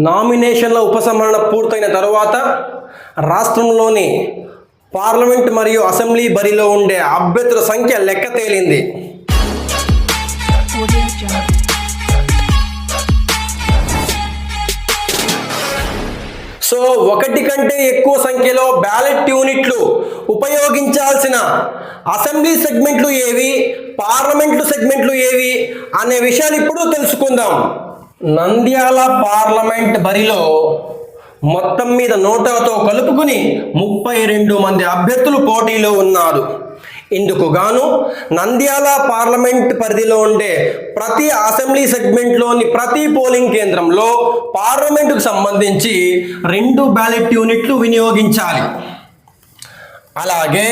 నామినేషన్ల ఉపసంహరణ పూర్తయిన తరువాత రాష్ట్రంలోని పార్లమెంట్ మరియు అసెంబ్లీ బరిలో ఉండే అభ్యర్థుల సంఖ్య లెక్క తేలింది. సో ఒకటి కంటే ఎక్కువ సంఖ్యలో బ్యాలెట్ యూనిట్లు ఉపయోగించాల్సిన అసెంబ్లీ సెగ్మెంట్లు ఏవి, పార్లమెంటు సెగ్మెంట్లు ఏవి అనే విషయాన్ని ఇప్పుడు తెలుసుకుందాం. నంద్యాల పార్లమెంట్ బరిలో మొత్తం మీద నోటాతో కలుపుకుని 32 మంది అభ్యర్థులు పోటీలో ఉన్నారు. ఇందుకు గాను నంద్యాల పార్లమెంట్ పరిధిలో ఉండే ప్రతి అసెంబ్లీ సెగ్మెంట్లోని ప్రతి పోలింగ్ కేంద్రంలో పార్లమెంటుకు సంబంధించి 2 బ్యాలెట్ యూనిట్లు వినియోగించాలి. అలాగే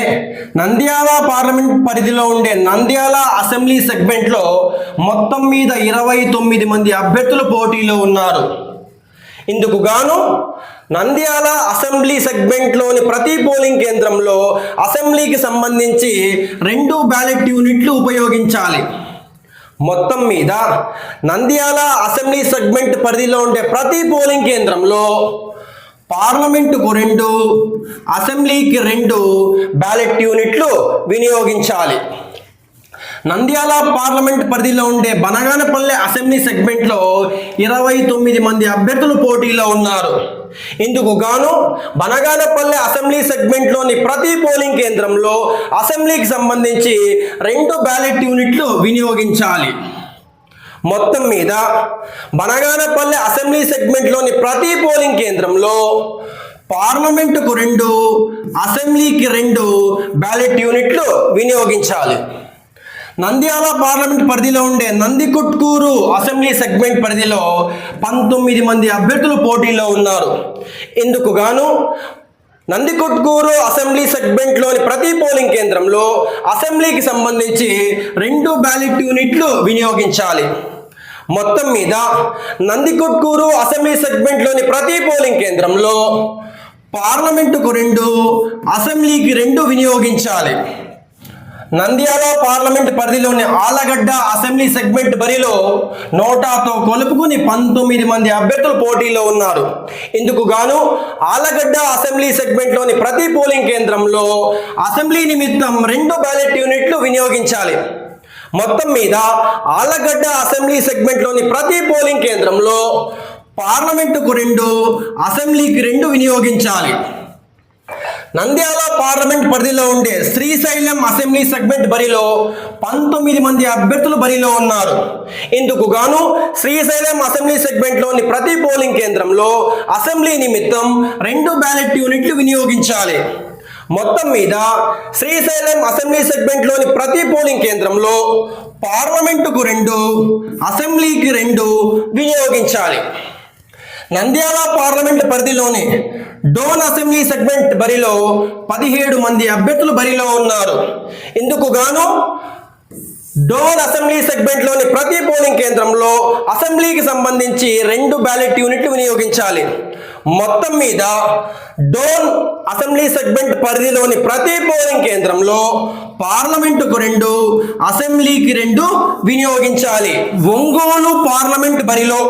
నంద్యాల పార్లమెంట్ పరిధిలో ఉండే నంద్యాల అసెంబ్లీ సెగ్మెంట్లో మొత్తం మీద 29 మంది అభ్యర్థులు పోటీలో ఉన్నారు. ఇందుకు గాను నంద్యాల అసెంబ్లీ సెగ్మెంట్లోని ప్రతి పోలింగ్ కేంద్రంలో అసెంబ్లీకి సంబంధించి 2 బ్యాలెట్ యూనిట్లు ఉపయోగించాలి. మొత్తం మీద నంద్యాల అసెంబ్లీ సెగ్మెంట్ పరిధిలో ఉండే ప్రతి పోలింగ్ కేంద్రంలో పార్లమెంటుకు 2, అసెంబ్లీకి 2 బ్యాలెట్ యూనిట్లు వినియోగించాలి. నంద్యాల పార్లమెంట్ పరిధిలో ఉండే బనగానపల్లె అసెంబ్లీ సెగ్మెంట్లో 29 మంది అభ్యర్థులు పోటీలో ఉన్నారు. ఇందుకు గాను బనగానపల్లె అసెంబ్లీ సెగ్మెంట్లోని ప్రతి పోలింగ్ కేంద్రంలో అసెంబ్లీకి సంబంధించి 2 బ్యాలెట్ యూనిట్లు వినియోగించాలి. మొత్తం మీద బనగానపల్లె అసెంబ్లీ సెగ్మెంట్లోని ప్రతి పోలింగ్ కేంద్రంలో పార్లమెంటుకు 2, అసెంబ్లీకి 2 బ్యాలెట్ యూనిట్లు వినియోగించాలి. నంద్యాల పార్లమెంట్ పరిధిలో ఉండే నందికొట్కూరు అసెంబ్లీ సెగ్మెంట్ పరిధిలో 19 మంది అభ్యర్థులు పోటీలో ఉన్నారు. ఇందుకు గాను నందికొట్కూరు అసెంబ్లీ సెగ్మెంట్లోని ప్రతి పోలింగ్ కేంద్రంలో అసెంబ్లీకి సంబంధించి 2 బ్యాలెట్ యూనిట్లు వినియోగించాలి. మొత్తం మీద నందికొట్కూరు అసెంబ్లీ సెగ్మెంట్లోని ప్రతి పోలింగ్ కేంద్రంలో పార్లమెంటుకు 2, అసెంబ్లీకి 2 వినియోగించాలి. నంద్యాల పార్లమెంట్ పరిధిలోని ఆలగడ్డ అసెంబ్లీ సెగ్మెంట్ బరిలో నోటాతో కలుపుకుని 19 మంది అభ్యర్థులు పోటీలో ఉన్నారు. ఇందుకు గాను ఆలగడ్డ అసెంబ్లీ సెగ్మెంట్లోని ప్రతి పోలింగ్ కేంద్రంలో అసెంబ్లీ నిమిత్తం 2 బ్యాలెట్ యూనిట్లు వినియోగించాలి. మొత్తం మీద ఆలగడ్డ అసెంబ్లీ సెగ్మెంట్లోని ప్రతి పోలింగ్ కేంద్రంలో పార్లమెంటుకు 2, అసెంబ్లీకి 2 వినియోగించాలి. నంద్యాల పార్లమెంట్ పరిధిలో ఉండే శ్రీశైలం అసెంబ్లీ సెగ్మెంట్ బరిలో 19 మంది అభ్యర్థులు బరిలో ఉన్నారు. ఇందుకు గాను శ్రీశైలం అసెంబ్లీ సెగ్మెంట్లోని ప్రతి పోలింగ్ కేంద్రంలో అసెంబ్లీ నిమిత్తం 2 బ్యాలెట్ యూనిట్లు వినియోగించాలి. మొత్తం మీద శ్రీశైలం అసెంబ్లీ సెగ్మెంట్లోని ప్రతి పోలింగ్ కేంద్రంలో పార్లమెంటుకు 2, అసెంబ్లీకి 2 వినియోగించాలి. నంద్యాల పార్లమెంట్ పరిధిలోని డోన్ అసెంబ్లీ సెగ్మెంట్ బరిలో 17 మంది అభ్యర్థులు బరిలో ఉన్నారు. ఇందుకు గాను డోన్ అసెంబ్లీ సెగ్మెంట్లోని ప్రతి పోలింగ్ కేంద్రంలో అసెంబ్లీకి సంబంధించి 2 బ్యాలెట్ యూనిట్లు వినియోగించాలి. మొత్తం మీద డోన్ అసెంబ్లీ సెగ్మెంట్ పరిధిలోని ప్రతి పోలింగ్ కేంద్రంలో పార్లమెంటుకు 2, అసెంబ్లీకి 2 వినియోగించాలి. ఒంగోలు పార్లమెంట్ బరిలో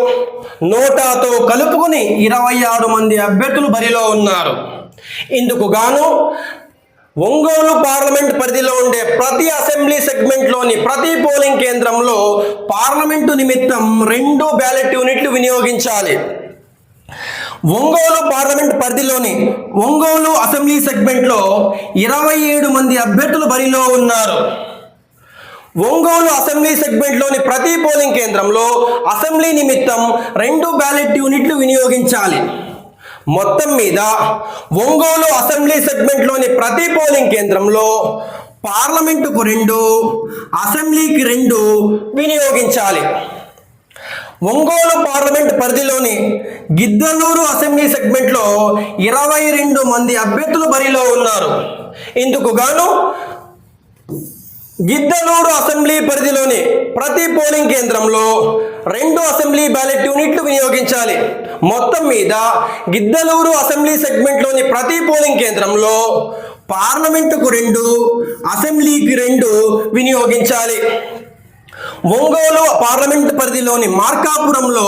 నోటాతో కలుపుకుని 26 మంది అభ్యర్థులు బరిలో ఉన్నారు. ఇందుకు గాను ఒంగోలు పార్లమెంట్ పరిధిలో ఉండే ప్రతి అసెంబ్లీ సెగ్మెంట్లోని ప్రతి పోలింగ్ కేంద్రంలో పార్లమెంటు నిమిత్తం 2 బ్యాలెట్ యూనిట్లు వినియోగించాలి. ఒంగోలు పార్లమెంట్ పరిధిలోని ఒంగోలు అసెంబ్లీ సెగ్మెంట్లో 27 మంది అభ్యర్థులు బరిలో ఉన్నారు. ఒంగోలు అసెంబ్లీ సెగ్మెంట్లోని ప్రతి పోలింగ్ కేంద్రంలో అసెంబ్లీ నిమిత్తం 2 బ్యాలెట్ యూనిట్లు వినియోగించాలి. మొత్తం మీద ఒంగోలు అసెంబ్లీ సెగ్మెంట్లోని ప్రతి పోలింగ్ కేంద్రంలో పార్లమెంటుకు 2, అసెంబ్లీకి 2 వినియోగించాలి. ఒంగోలు పార్లమెంట్ పరిధిలోని గిద్దలూరు అసెంబ్లీ సెగ్మెంట్లో 22 మంది అభ్యర్థులు బరిలో ఉన్నారు. ఇందుకు గాను గిద్దలూరు అసెంబ్లీ పరిధిలోని ప్రతి పోలింగ్ కేంద్రంలో 2 అసెంబ్లీ బ్యాలెట్ యూనిట్లు వినియోగించాలి. మొత్తం మీద గిద్దలూరు అసెంబ్లీ సెగ్మెంట్లోని ప్రతి పోలింగ్ కేంద్రంలో పార్లమెంటుకు 2, అసెంబ్లీకి 2 వినియోగించాలి. ఒంగోలు పార్లమెంట్ పరిధిలోని మార్కాపురంలో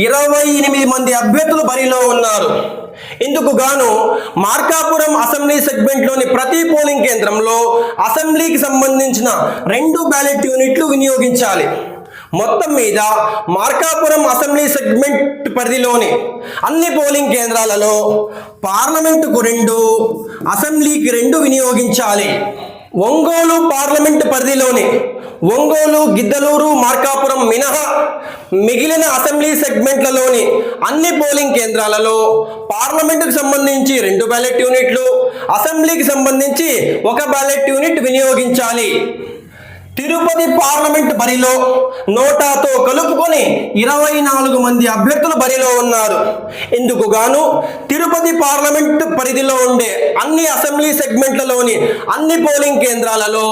28 మంది అభ్యర్థులు బరిలో ఉన్నారు. ఇందుకు గాను మార్కాపురం అసెంబ్లీ సెగ్మెంట్లోని ప్రతి పోలింగ్ కేంద్రంలో అసెంబ్లీకి సంబంధించిన 2 బ్యాలెట్ యూనిట్లు వినియోగించాలి. మొత్తం మీద మార్కాపురం అసెంబ్లీ సెగ్మెంట్ పరిధిలోని అన్ని పోలింగ్ కేంద్రాలలో పార్లమెంటుకు 2, అసెంబ్లీకి 2 వినియోగించాలి. ఒంగోలు పార్లమెంట్ పరిధిలోని ఒంగోలు, గిద్దలూరు, మార్కాపురం మినహా మిగిలిన అసెంబ్లీ సెగ్మెంట్లలోని అన్ని పోలింగ్ కేంద్రాలలో పార్లమెంటుకు సంబంధించి 2 బ్యాలెట్ యూనిట్లు, అసెంబ్లీకి సంబంధించి 1 బ్యాలెట్ యూనిట్ వినియోగించాలి. తిరుపతి పార్లమెంట్ బరిలో నోటాతో కలుపుకొని 24 మంది అభ్యర్థులు బరిలో ఉన్నారు. ఇందుకు గాను తిరుపతి పార్లమెంట్ పరిధిలో ఉండే అన్ని అసెంబ్లీ సెగ్మెంట్లలోని అన్ని పోలింగ్ కేంద్రాలలో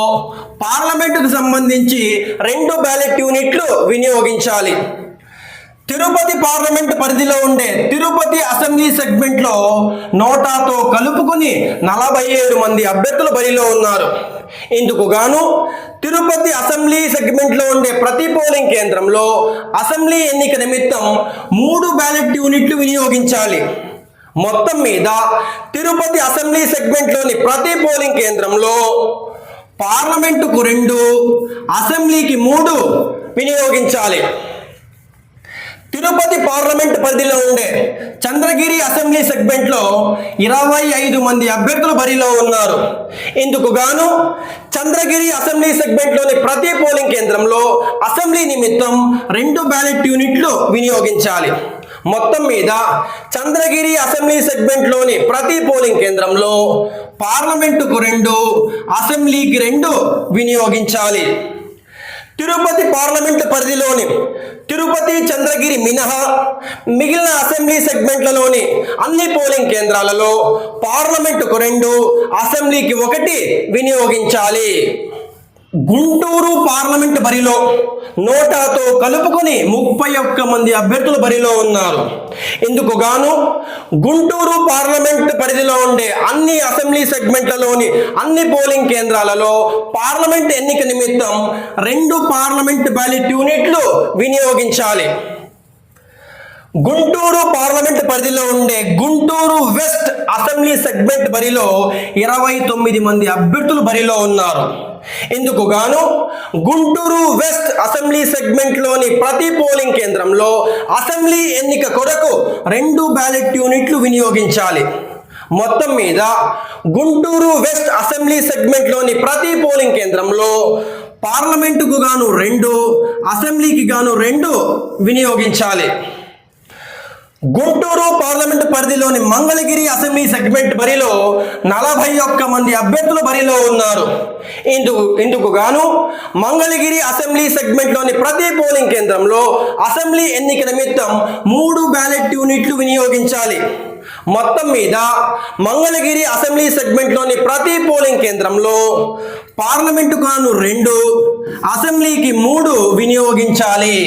పార్లమెంటుకు సంబంధించి 2 బ్యాలెట్ యూనిట్లు వినియోగించాలి. తిరుపతి పార్లమెంట్ పరిధిలో ఉండే తిరుపతి అసెంబ్లీ సెగ్మెంట్లో నోటాతో కలుపుకొని 47 మంది అభ్యర్థులు బరిలో ఉన్నారు. ఇందుకు గాను తిరుపతి అసెంబ్లీ సెగ్మెంట్లో ఉండే ప్రతి పోలింగ్ కేంద్రంలో అసెంబ్లీ ఎన్నిక నిమిత్తం 3 బ్యాలెట్ యూనిట్లు వినియోగించాలి. మొత్తం మీద తిరుపతి అసెంబ్లీ సెగ్మెంట్లోని ప్రతి పోలింగ్ కేంద్రంలో పార్లమెంటుకు 2, అసెంబ్లీకి 3 వినియోగించాలి. తిరుపతి పార్లమెంట్ పరిధిలో ఉండే చంద్రగిరి అసెంబ్లీ సెగ్మెంట్లో 25 మంది అభ్యర్థులు బరిలో ఉన్నారు. ఇందుకు గాను చంద్రగిరి అసెంబ్లీ సెగ్మెంట్లోని ప్రతి పోలింగ్ కేంద్రంలో అసెంబ్లీ నిమిత్తం 2 బ్యాలెట్ యూనిట్లు వినియోగించాలి. మొత్తం మీద చంద్రగిరి అసెంబ్లీ సెగ్మెంట్లోని ప్రతి పోలింగ్ కేంద్రంలో పార్లమెంటుకు 2, అసెంబ్లీకి 2 వినియోగించాలి. తిరుపతి పార్లమెంట్ పరిధిలోని తిరుపతి, చంద్రగిరి మినహా మిగిలిన అసెంబ్లీ సెగ్మెంట్లలోని అన్ని పోలింగ్ కేంద్రాలలో పార్లమెంటుకు 2, అసెంబ్లీకి 1 వినియోగించాలి. గుంటూరు పార్లమెంట్ బరిలో నోటాతో కలుపుకొని 31 మంది అభ్యర్థులు బరిలో ఉన్నారు. ఇందుకు గాను గుంటూరు పార్లమెంట్ పరిధిలో ఉండే అన్ని అసెంబ్లీ సెగ్మెంట్లలోని అన్ని పోలింగ్ కేంద్రాలలో పార్లమెంట్ ఎన్నిక నిమిత్తం 2 పార్లమెంట్ బ్యాలెట్ యూనిట్లు వినియోగించాలి. గుంటూరు పార్లమెంట్ పరిధిలో ఉండే గుంటూరు వెస్ట్ అసెంబ్లీ సెగ్మెంట్ బరిలో 29 మంది అభ్యర్థులు బరిలో ఉన్నారు. ఇందుకు గాను గుంటూరు వెస్ట్ అసెంబ్లీ సెగ్మెంట్లోని ప్రతి పోలింగ్ కేంద్రంలో అసెంబ్లీ ఎన్నిక కొరకు 2 బ్యాలెట్ యూనిట్లు వినియోగించాలి. మొత్తం మీద గుంటూరు వెస్ట్ అసెంబ్లీ సెగ్మెంట్లోని ప్రతి పోలింగ్ కేంద్రంలో పార్లమెంటుకు గాను 2, అసెంబ్లీకి గాను 2 వినియోగించాలి. గుంటూరు పార్లమెంట్ పరిధిలోని మంగళగిరి అసెంబ్లీ సెగ్మెంట్ బరిలో 41 మంది అభ్యర్థులు బరిలో ఉన్నారు. ఇందుకు గాను మంగళగిరి అసెంబ్లీ సెగ్మెంట్లోని ప్రతి పోలింగ్ కేంద్రంలో అసెంబ్లీ ఎన్నిక నిమిత్తం 3 బ్యాలెట్ యూనిట్లు వినియోగించాలి. మొత్తం మీద మంగళగిరి అసెంబ్లీ సెగ్మెంట్లోని ప్రతి పోలింగ్ కేంద్రంలో పార్లమెంటుకు గాను 2, అసెంబ్లీకి 3 వినియోగించాలి.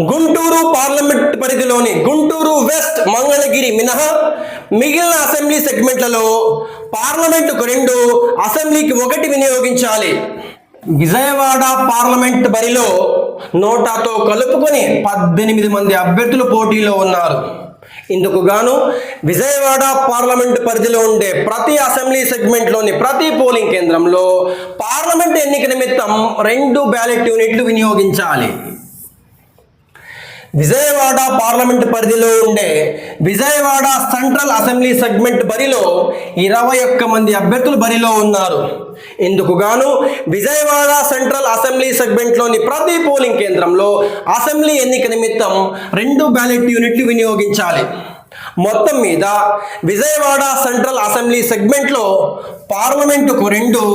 గుంటూరు పార్లమెంట్ పరిధిలోని గుంటూరు వెస్ట్, మంగళగిరి మినహా మిగిలిన అసెంబ్లీ సెగ్మెంట్లలో పార్లమెంటుకు 2, అసెంబ్లీకి 1 వినియోగించాలి. విజయవాడ పార్లమెంట్ బరిలో నోటాతో కలుపుకొని 18 మంది అభ్యర్థులు పోటీలో ఉన్నారు. ఇందుకు గాను విజయవాడ పార్లమెంట్ పరిధిలో ఉండే ప్రతి అసెంబ్లీ సెగ్మెంట్లోని ప్రతి పోలింగ్ కేంద్రంలో పార్లమెంట్ ఎన్నిక నిమిత్తం 2 బ్యాలెట్ యూనిట్లు వినియోగించాలి. విజయవాడ పార్లమెంట్ పరిధిలో ఉండే విజయవాడ సెంట్రల్ అసెంబ్లీ సెగ్మెంట్ బరిలో 21 మంది అభ్యర్థులు బరిలో ఉన్నారు. ఇందుకు గాను విజయవాడ సెంట్రల్ అసెంబ్లీ సెగ్మెంట్లోని ప్రతి పోలింగ్ కేంద్రంలో అసెంబ్లీ ఎన్నిక నిమిత్తం 2 బ్యాలెట్ యూనిట్లు వినియోగించాలి. మొత్తం మీద విజయవాడ సెంట్రల్ అసెంబ్లీ సెగ్మెంట్లో పార్లమెంటుకు 2,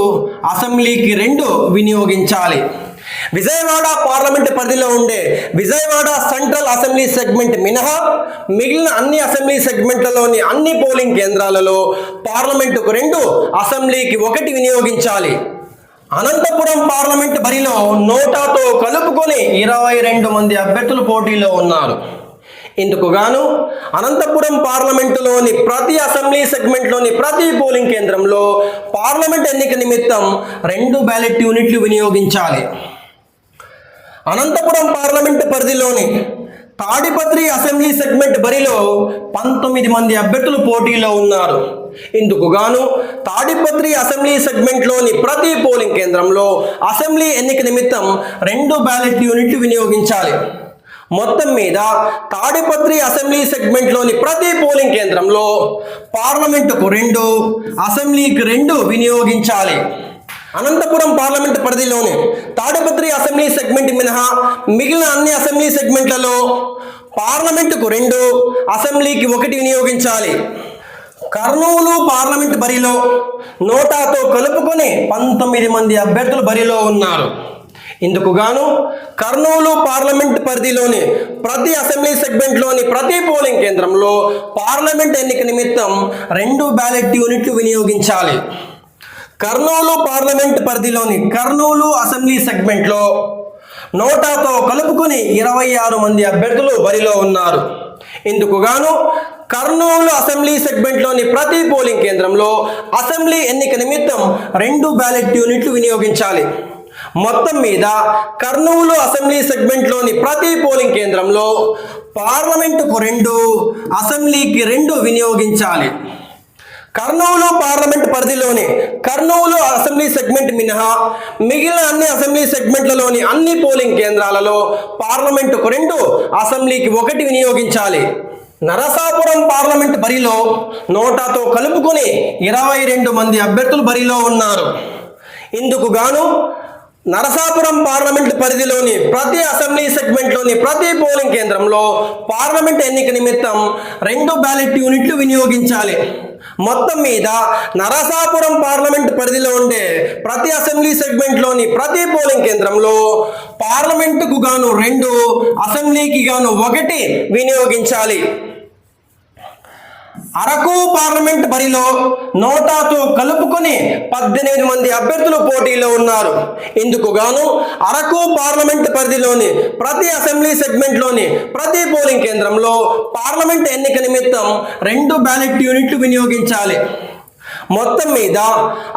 అసెంబ్లీకి 2 వినియోగించాలి. విజయవాడ పార్లమెంట్ పరిధిలో ఉండే విజయవాడ సెంట్రల్ అసెంబ్లీ సెగ్మెంట్ మినహా మిగిలిన అన్ని అసెంబ్లీ సెగ్మెంట్లలోని అన్ని పోలింగ్ కేంద్రాలలో పార్లమెంటుకు 2, అసెంబ్లీకి 1 వినియోగించాలి. అనంతపురం పార్లమెంట్ బరిలో నోటాతో కలుపుకొని 22 మంది అభ్యర్థులు పోటీలో ఉన్నారు. ఇందుకు గాను అనంతపురం పార్లమెంటులోని ప్రతి అసెంబ్లీ సెగ్మెంట్లోని ప్రతి పోలింగ్ కేంద్రంలో పార్లమెంట్ ఎన్నిక నిమిత్తం 2 బ్యాలెట్ యూనిట్లు వినియోగించాలి. అనంతపురం పార్లమెంటు పరిధిలోని తాడిపత్రి అసెంబ్లీ సెగ్మెంట్ బరిలో 19 మంది అభ్యర్థులు పోటీలో ఉన్నారు. ఇందుకు గాను తాడిపత్రి అసెంబ్లీ సెగ్మెంట్లోని ప్రతి పోలింగ్ కేంద్రంలో అసెంబ్లీ ఎన్నిక నిమిత్తం 2 బ్యాలెట్ యూనిట్లు వినియోగించాలి. మొత్తం మీద తాడిపత్రి అసెంబ్లీ సెగ్మెంట్లోని ప్రతి పోలింగ్ కేంద్రంలో పార్లమెంటుకు 2, అసెంబ్లీకి 2 వినియోగించాలి. అనంతపురం పార్లమెంటు పరిధిలోని తాడిపత్రి అసెంబ్లీ సెగ్మెంట్ మినహా మిగిలిన అన్ని అసెంబ్లీ సెగ్మెంట్లలో పార్లమెంటుకు 2, అసెంబ్లీకి 1 వినియోగించాలి. కర్నూలు పార్లమెంటు బరిలో నోటాతో కలుపుకొని 19 మంది అభ్యర్థులు బరిలో ఉన్నారు. ఇందుకు గాను కర్నూలు పార్లమెంట్ పరిధిలోని ప్రతి అసెంబ్లీ సెగ్మెంట్లోని ప్రతి పోలింగ్ కేంద్రంలో పార్లమెంట్ ఎన్నిక నిమిత్తం 2 బ్యాలెట్ యూనిట్లు వినియోగించాలి. కర్నూలు పార్లమెంట్ పరిధిలోని కర్నూలు అసెంబ్లీ సెగ్మెంట్లో నోటాతో కలుపుకొని 26 మంది అభ్యర్థులు బరిలో ఉన్నారు. ఇందుకు గాను కర్నూలు అసెంబ్లీ సెగ్మెంట్లోని ప్రతి పోలింగ్ కేంద్రంలో అసెంబ్లీ ఎన్నిక నిమిత్తం 2 బ్యాలెట్ యూనిట్లు వినియోగించాలి. మొత్తం మీద కర్నూలు అసెంబ్లీ సెగ్మెంట్లోని ప్రతి పోలింగ్ కేంద్రంలో పార్లమెంటుకు 2, అసెంబ్లీకి 2 వినియోగించాలి. కర్నూలు పార్లమెంట్ పరిధిలోని కర్నూలు అసెంబ్లీ సెగ్మెంట్ మినహా మిగిలిన అన్ని అసెంబ్లీ సెగ్మెంట్లలోని అన్ని పోలింగ్ కేంద్రాలలో పార్లమెంటుకు 2, అసెంబ్లీకి 1 వినియోగించాలి. నరసాపురం పార్లమెంట్ బరిలో నోటాతో కలుపుకొని 22 మంది అభ్యర్థులు బరిలో ఉన్నారు. ఇందుకు గాను నరసాపురం పార్లమెంట్ పరిధిలోని ప్రతి అసెంబ్లీ సెగ్మెంట్లోని ప్రతి పోలింగ్ కేంద్రంలో పార్లమెంట్ ఎన్నిక నిమిత్తం 2 బ్యాలెట్ యూనిట్లు వినియోగించాలి. మొత్తం మీద నరసాపురం పార్లమెంట్ పరిధిలో ఉండే ప్రతి అసెంబ్లీ సెగ్మెంట్లోని ప్రతి పోలింగ్ కేంద్రంలో పార్లమెంటుకు గాను 2, అసెంబ్లీకి గాను 1 వినియోగించాలి. అరకు పార్లమెంట్ బరిలో నోటాతో కలుపుకొని 18 మంది అభ్యర్థులు పోటీలో ఉన్నారు. ఇందుకు గాను అరకు పార్లమెంట్ పరిధిలోని ప్రతి అసెంబ్లీ సెగ్మెంట్లోని ప్రతి పోలింగ్ కేంద్రంలో పార్లమెంట్ ఎన్నిక నిమిత్తం 2 బ్యాలెట్ యూనిట్లు వినియోగించాలి. మొత్తం మీద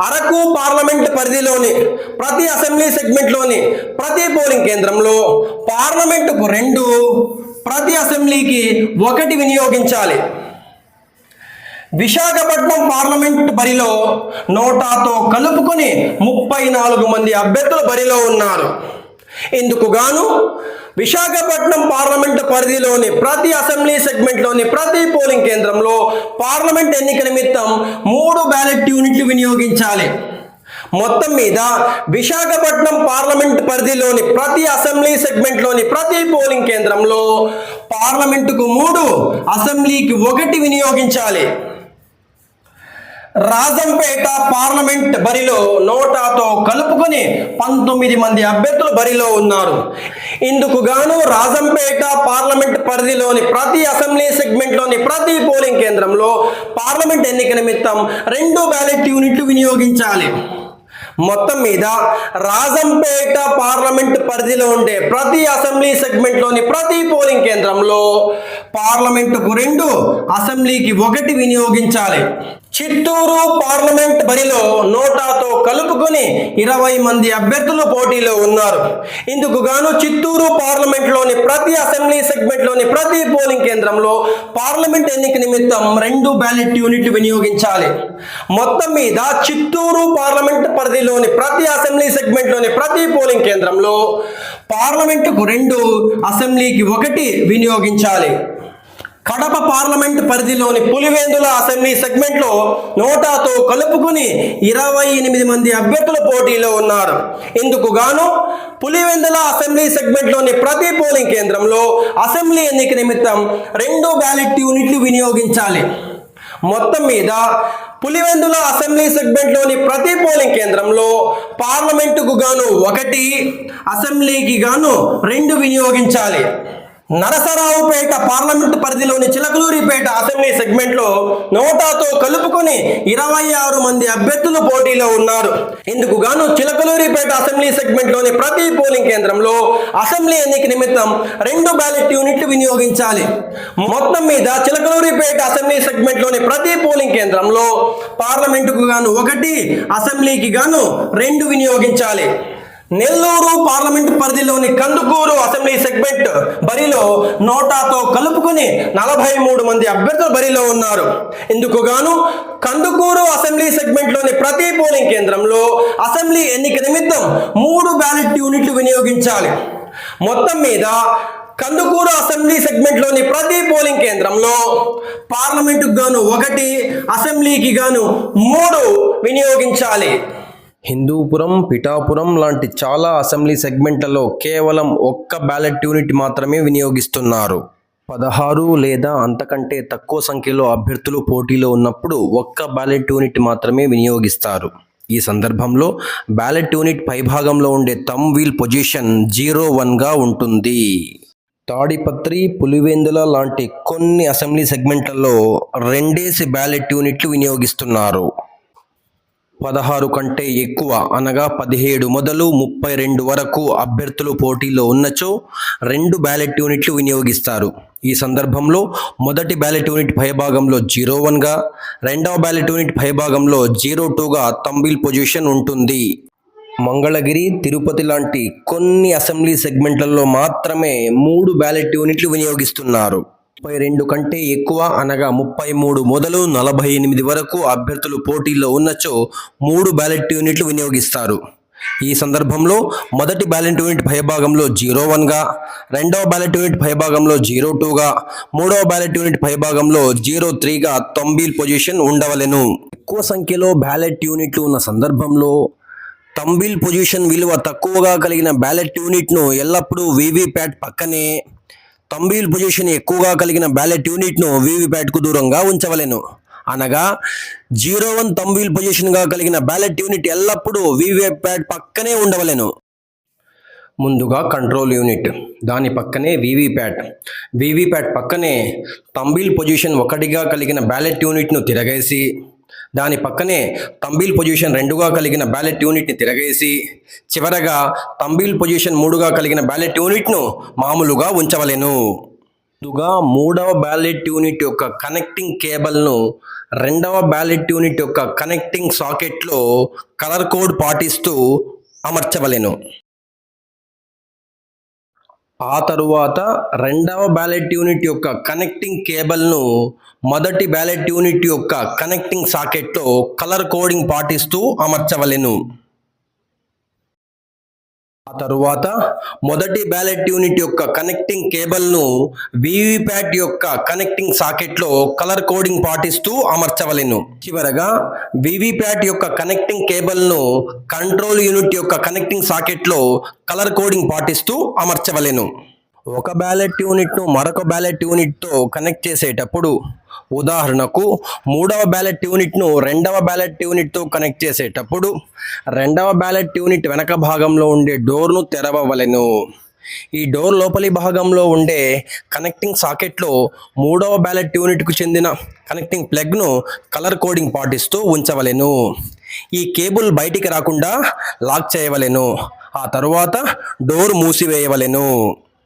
అరకు పార్లమెంట్ పరిధిలోని ప్రతి అసెంబ్లీ సెగ్మెంట్లోని ప్రతి పోలింగ్ కేంద్రంలో పార్లమెంటుకు 2, ప్రతి అసెంబ్లీకి 1 వినియోగించాలి. విశాఖపట్నం పార్లమెంట్ బరిలో నోటాతో కలుపుకొని 34 మంది అభ్యర్థులు బరిలో ఉన్నారు. ఇందుకు గాను విశాఖపట్నం పార్లమెంట్ పరిధిలోని ప్రతి అసెంబ్లీ సెగ్మెంట్లోని ప్రతి పోలింగ్ కేంద్రంలో పార్లమెంట్ ఎన్నిక నిమిత్తం 3 బ్యాలెట్ యూనిట్లు వినియోగించాలి. మొత్తం మీద విశాఖపట్నం పార్లమెంట్ పరిధిలోని ప్రతి అసెంబ్లీ సెగ్మెంట్లోని ప్రతి పోలింగ్ కేంద్రంలో పార్లమెంటుకు 3, అసెంబ్లీకి 1 వినియోగించాలి. రాజంపేట పార్లమెంట్ బరిలో నోటాతో కలుపుకొని 19 మంది అభ్యర్థులు బరిలో ఉన్నారు. ఇందుకు గాను రాజంపేట పార్లమెంట్ పరిధిలోని ప్రతి అసెంబ్లీ సెగ్మెంట్లోని ప్రతి పోలింగ్ కేంద్రంలో పార్లమెంట్ ఎన్నిక నిమిత్తం 2 బ్యాలెట్ యూనిట్లు వినియోగించాలి. మొత్తం మీద రాజంపేట పార్లమెంట్ పరిధిలో ఉండే ప్రతి అసెంబ్లీ సెగ్మెంట్లోని ప్రతి పోలింగ్ కేంద్రంలో పార్లమెంటుకు 2, అసెంబ్లీకి 1 వినియోగించాలి. చిత్తూరు పార్లమెంట్ బరిలో నోటాతో కలుపుకొని 20 మంది అభ్యర్థులు పోటీలో ఉన్నారు. ఇందుకు గాను చిత్తూరు పార్లమెంట్లోని ప్రతి అసెంబ్లీ సెగ్మెంట్లోని ప్రతి పోలింగ్ కేంద్రంలో పార్లమెంట్ ఎన్నిక నిమిత్తం 2 బ్యాలెట్ యూనిట్లు వినియోగించాలి. మొత్తం మీద చిత్తూరు పార్లమెంట్ పరిధిలోని ప్రతి అసెంబ్లీ సెగ్మెంట్లోని ప్రతి పోలింగ్ కేంద్రంలో పార్లమెంటుకు 2, అసెంబ్లీకి 1 వినియోగించాలి. కడప పార్లమెంట్ పరిధిలోని పులివెందుల అసెంబ్లీ సెగ్మెంట్లో నోటాతో కలుపుకొని 28 మంది అభ్యర్థులు పోటీలో ఉన్నారు. ఇందుకు గాను పులివెందుల అసెంబ్లీ సెగ్మెంట్లోని ప్రతి పోలింగ్ కేంద్రంలో అసెంబ్లీ ఎన్నిక నిమిత్తం 2 బ్యాలెట్ యూనిట్లు వినియోగించాలి. మొత్తం మీద పులివెందుల అసెంబ్లీ సెగ్మెంట్లోని ప్రతి పోలింగ్ కేంద్రంలో పార్లమెంటుకు గాను 1, అసెంబ్లీకి గాను 2 వినియోగించాలి. నరసరావుపేట పార్లమెంట్ పరిధిలోని చిలకలూరిపేట అసెంబ్లీ సెగ్మెంట్లో నోటాతో కలుపుకొని 26 మంది అభ్యర్థులు పోటీలో ఉన్నారు. ఇందుకు గాను చిలకలూరిపేట అసెంబ్లీ సెగ్మెంట్లోని ప్రతి పోలింగ్ కేంద్రంలో అసెంబ్లీ ఎన్నిక నిమిత్తం 2 బ్యాలెట్ యూనిట్లు వినియోగించాలి. మొత్తం మీద చిలకలూరిపేట అసెంబ్లీ సెగ్మెంట్లోని ప్రతి పోలింగ్ కేంద్రంలో పార్లమెంటుకు గాను 1, అసెంబ్లీకి గాను 2 వినియోగించాలి. నెల్లూరు పార్లమెంట్ పరిధిలోని కందుకూరు అసెంబ్లీ సెగ్మెంట్ బరిలో నోటాతో కలుపుకొని 43 మంది అభ్యర్థులు బరిలో ఉన్నారు. ఇందుకు గాను కందుకూరు అసెంబ్లీ సెగ్మెంట్లోని ప్రతి పోలింగ్ కేంద్రంలో అసెంబ్లీ ఎన్నిక నిమిత్తం 3 బ్యాలెట్ యూనిట్లు వినియోగించాలి. మొత్తం మీద కందుకూరు అసెంబ్లీ సెగ్మెంట్లోని ప్రతి పోలింగ్ కేంద్రంలో పార్లమెంటుకు గాను 1, అసెంబ్లీకి గాను 3 వినియోగించాలి. హిందూపురం, పిఠాపురం లాంటి చాలా అసెంబ్లీ సెగ్మెంట్లలో కేవలం 1 బ్యాలెట్ యూనిట్ మాత్రమే వినియోగిస్తున్నారు. 16 లేదా అంతకంటే తక్కువ సంఖ్యలో అభ్యర్థులు పోటీలో ఉన్నప్పుడు 1 బ్యాలెట్ యూనిట్ మాత్రమే వినియోగిస్తారు. ఈ సందర్భంలో బ్యాలెట్ యూనిట్ పైభాగంలో ఉండే థంబ్ వీల్ పొజిషన్ 01గా ఉంటుంది. తాడిపత్రి, పులివెందుల లాంటి కొన్ని అసెంబ్లీ సెగ్మెంట్లలో 2 బ్యాలెట్ యూనిట్లు వినియోగిస్తున్నారు. 16 కంటే ఎక్కువ అనగా 17 మొదలు 32 వరకు అభ్యర్థులు పోటీలో ఉన్నచో 2 బ్యాలెట్ యూనిట్లు వినియోగిస్తారు. ఈ సందర్భంలో మొదటి బ్యాలెట్ యూనిట్ పైభాగంలో 01గా, రెండవ బ్యాలెట్ యూనిట్ పైభాగంలో 02గా థంబ్ పొజిషన్ ఉంటుంది. మంగళగిరి, తిరుపతి లాంటి కొన్ని అసెంబ్లీ సెగ్మెంట్లలో మాత్రమే 3 బ్యాలెట్ యూనిట్లు వినియోగిస్తున్నారు. 32 కంటే ఎక్కువ అనగా 33 మొదలు 48 వరకు అభ్యర్థులు పోటీలో ఉన్నచో 3 బ్యాలెట్ యూనిట్లు వినియోగిస్తారు. ఈ సందర్భంలో మొదటి బ్యాలెట్ యూనిట్ పైభాగంలో 01గా, రెండవ బ్యాలెట్ యూనిట్ పైభాగంలో 02గా, మూడవ బ్యాలెట్ యూనిట్ పైభాగంలో 03గా థంబ్ పొజిషన్ ఉండవలెను. ఎక్కువ సంఖ్యలో బ్యాలెట్ యూనిట్లు ఉన్న సందర్భంలో థంబ్ పొజిషన్ విలువ తక్కువగా కలిగిన బ్యాలెట్ యూనిట్ను ఎల్లప్పుడూ వీవీప్యాట్ పక్కనే, థంబ్ పొజిషన్ ఎక్కువగా కలిగిన బ్యాలెట్ యూనిట్ను వీవీప్యాట్కు దూరంగా ఉంచవలెను. అనగా 01 థంబ్ పొజిషన్గా కలిగిన బ్యాలెట్ యూనిట్ ఎల్లప్పుడూ వీవీప్యాట్ పక్కనే ఉండవలెను. ముందుగా కంట్రోల్ యూనిట్, దాని పక్కనే వీవీప్యాట్. వీవీప్యాట్ పక్కనే థంబ్ పొజిషన్ 1గా కలిగిన బ్యాలెట్ యూనిట్ను తిరగేసి, దాని పక్కనే థంబ్ పొజిషన్ 2గా కలిగిన బ్యాలెట్ యూనిట్ని తిరగేసి, చివరగా థంబ్ పొజిషన్ 3గా కలిగిన బ్యాలెట్ యూనిట్ను మామూలుగా ఉంచవలెను. ముందుగా 3వ బ్యాలెట్ యూనిట్ యొక్క కనెక్టింగ్ కేబుల్ను 2వ బ్యాలెట్ యూనిట్ యొక్క కనెక్టింగ్ సాకెట్లో కలర్ కోడ్ పాటిస్తూ అమర్చవలెను. ఆ తరువాత 2వ బ్యాలెట్ యూనిట్ యొక్క కనెక్టింగ్ కేబుల్ను మొదటి బ్యాలెట్ యూనిట్ యొక్క కనెక్టింగ్ సాకెట్లో కలర్ కోడింగ్ పాటిస్తూ అమర్చవలెను. ఆ తరువాత మొదటి బ్యాలెట్ యూనిట్ యొక్క కనెక్టింగ్ కేబుల్ను వీవీప్యాట్ యొక్క కనెక్టింగ్ సాకెట్లో కలర్ కోడింగ్ పాటిస్తూ అమర్చవలెను. చివరగా వీవీప్యాట్ యొక్క కనెక్టింగ్ కేబుల్ను కంట్రోల్ యూనిట్ యొక్క కనెక్టింగ్ సాకెట్లో కలర్ కోడింగ్ పాటిస్తూ అమర్చవలెను. ఒక బ్యాలెట్ యూనిట్ను మరొక బ్యాలెట్ యూనిట్తో కనెక్ట్ చేసేటప్పుడు, ఉదాహరణకు 3వ బ్యాలెట్ యూనిట్ను 2వ బ్యాలెట్ యూనిట్తో కనెక్ట్ చేసేటప్పుడు 2వ బ్యాలెట్ యూనిట్ వెనక భాగంలో ఉండే డోర్ను తెరవవలెను. ఈ డోర్ లోపలి భాగంలో ఉండే కనెక్టింగ్ సాకెట్లో 3వ బ్యాలెట్ యూనిట్కు చెందిన కనెక్టింగ్ ప్లగ్ను కలర్ కోడింగ్ పాటిస్తూ ఉంచవలెను. ఈ కేబుల్ బయటికి రాకుండా లాక్ చేయవలెను. ఆ తరువాత డోర్ మూసివేయవలెను.